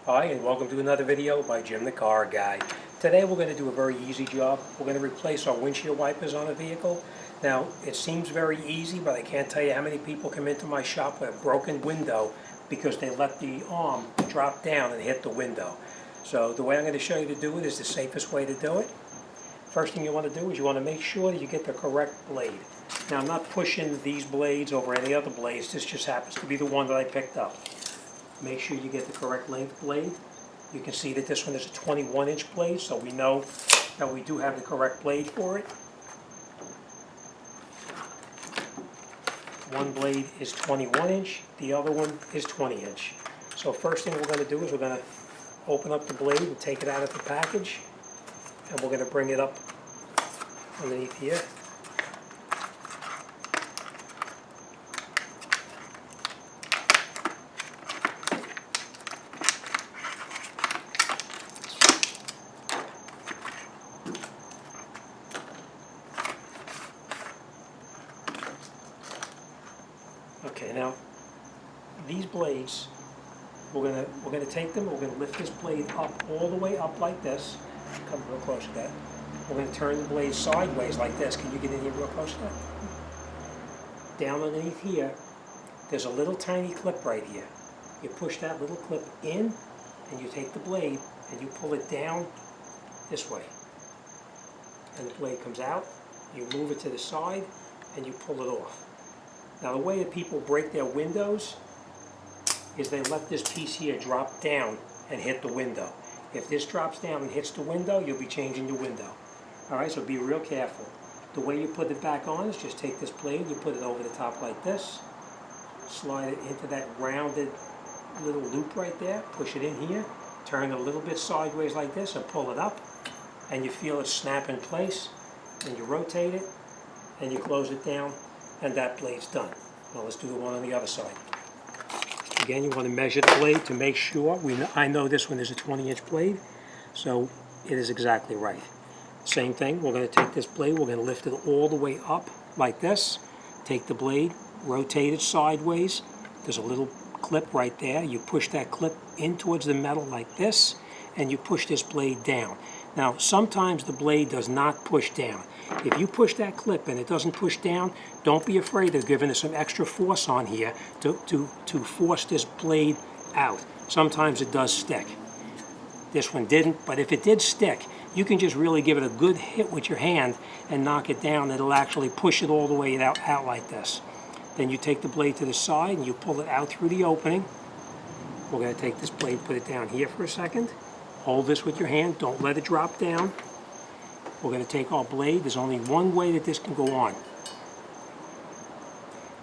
Hi, and welcome to another video by Jim the Car Guy. Today we're going to do a very easy job. We're going to replace our windshield wipers on a vehicle. Now, it seems very easy, but I can't tell you how many people come into my shop with a broken window because they let the arm drop down and hit the window. So the way I'm going to show you to do it is the safest way to do it. First thing you want to do is you want to make sure that you get the correct blade. Now, I'm not pushing these blades over any other blades. This just happens to be the one that I picked up. Make sure you get the correct length blade. You can see that this one is a 21-inch blade, so we know that we do have the correct blade for it. One blade is 21-inch, the other one is 20-inch. So first thing we're going to do is we're going to open up the blade and take it out of the package, and we're going to bring it up underneath here. Okay, now these blades, we're gonna take them. We're gonna lift this blade up all the way up like this. Come real close to that. We're gonna turn the blade sideways like this. Can you get in here real close to that? Down underneath here, there's a little tiny clip right here. You push that little clip in, and you take the blade and you pull it down this way, and the blade comes out. You move it to the side, and you pull it off. Now, the way that people break their windows is they let this piece here drop down and hit the window. If this drops down and hits the window, you'll be changing the window. All right, so be real careful. The way you put it back on is just take this blade, you put it over the top like this, slide it into that rounded little loop right there, push it in here, turn it a little bit sideways like this and pull it up, and you feel it snap in place, and you rotate it, and you close it down, and that blade's done. Now let's do the one on the other side. Again, you want to measure the blade to make sure. I know this one is a 20-inch blade, so it is exactly right. Same thing, we're going to take this blade, we're going to lift it all the way up like this. Take the blade, rotate it sideways. There's a little clip right there. You push that clip in towards the metal like this, and you push this blade down. Now, sometimes the blade does not push down. If you push that clip and it doesn't push down, don't be afraid of giving it some extra force on here to force this blade out. Sometimes it does stick. This one didn't, but if it did stick, you can just really give it a good hit with your hand and knock it down. It'll actually push it all the way out like this. Then you take the blade to the side and you pull it out through the opening. We're going to take this blade, put it down here for a second. Hold this with your hand, don't let it drop down. We're going to take our blade. There's only one way that this can go on.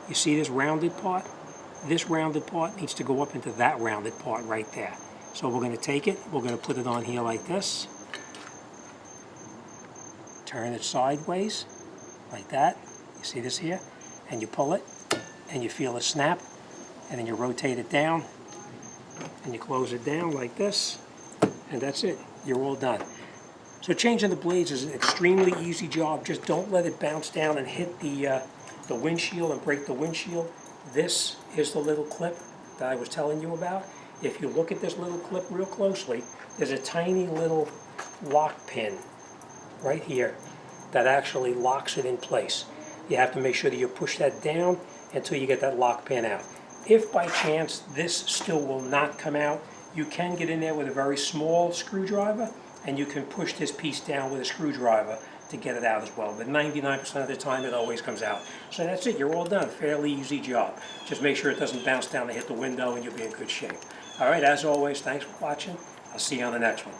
You see this rounded part? This rounded part needs to go up into that rounded part right there. So we're going to take it, we're going to put it on here like this. Turn it sideways, like that. You see this here? And you pull it, and you feel it snap, and then you rotate it down, and you close it down like this, and that's it. You're all done. So changing the blades is an extremely easy job. Just don't let it bounce down and hit the windshield and break the windshield. This is the little clip that I was telling you about. If you look at this little clip real closely, there's a tiny little lock pin right here that actually locks it in place. You have to make sure that you push that down until you get that lock pin out. If by chance this still will not come out, you can get in there with a very small screwdriver, and you can push this piece down with a screwdriver to get it out as well. But 99% of the time it always comes out. So that's it, you're all done. Fairly easy job. Just make sure it doesn't bounce down and hit the window and you'll be in good shape. All right, as always, thanks for watching. I'll see you on the next one.